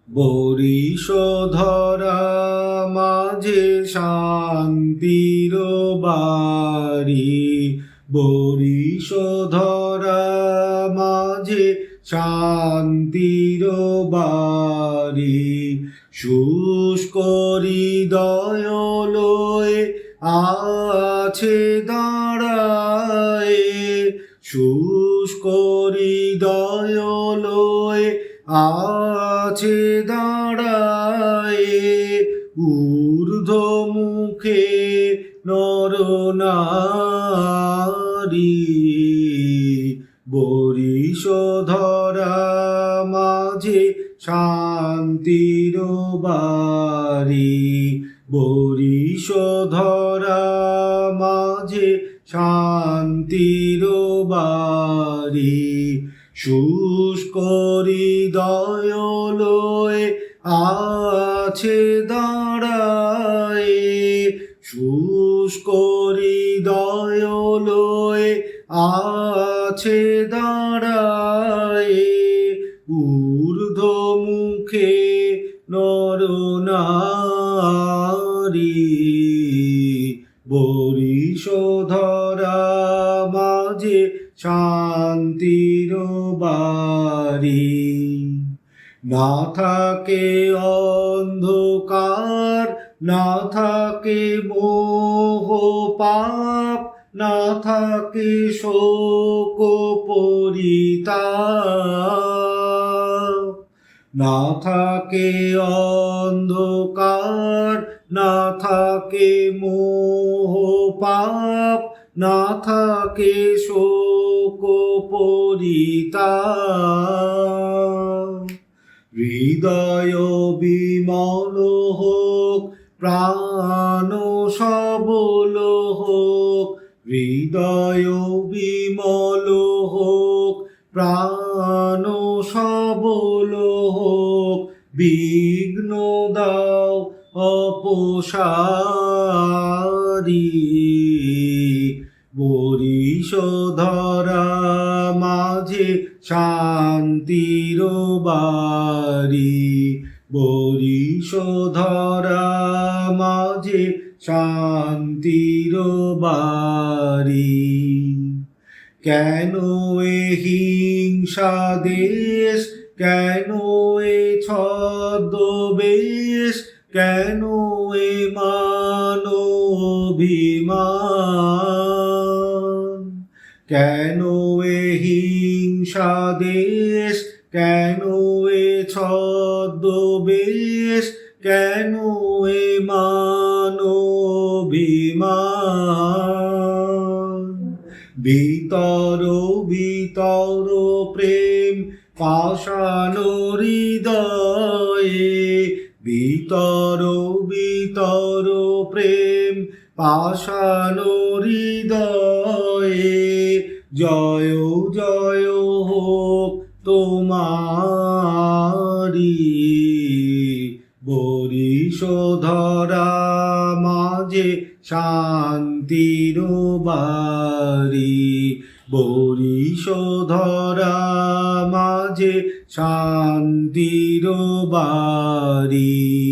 বরিশধরা মাঝে শান্তির বাড়ি, বরিশধরা মাঝে শান্তির বাড়ি। শুষ্ক হৃদয় লয়ে আছে দাঁড়ায়ে, শুষ্ক হৃদয় লয়ে আছে দাঁড়ায়ে। ঊর্ধ্ব মুখে নরনারী, বরিশধরা মাঝে শান্তির বাড়ি, বরিশধরা মাঝে শান্তির বাড়ি। শুষ্ক হৃদয় লয়ে আছে দাঁড়ায়ে, শুষ্ক হৃদয় লয়ে আছে দাঁড়ায়ে। ঊর্ধ্ব মুখে নরনারী, বরিশধরা মাঝে শান্তির বাড়ি। না থাকে অন্ধকার, না থাকে মোহ পাপ, না থাকে শোক পরিতাপ। না থাকে অন্ধকার, না থাকে মোহ পাপ, না থাকে শোক পরিতাপ। হৃদয় বিমল হোক, প্রাণ সবল হোক, হৃদয় বিমল হোক, প্রাণ সবল হোক। বিঘ্ন দাও অপসারি, বরিশধরা মাঝে শান্তির বাড়ি, বরিশধরা মাঝে শান্তির বাড়ি। কেন এ হিংসা দেশ, কেন এ ছদ্মবেশ, কেন এ মান অভিমান। কেন এ হিংসা দেশ, কেন এ ছদ্মবেশ, কেন এ মান অভিমান। ভিতর ভিতর প্রেম পাষাণ হৃদয়ে, ভিতর ভিতর প্রেম পাষাণ হৃদয়ে। জয় জয় হোক তোমারি, বরিশধরা মাঝে শান্তির বাড়ি, বরিশধরা মাঝে শান্তির বাড়ি।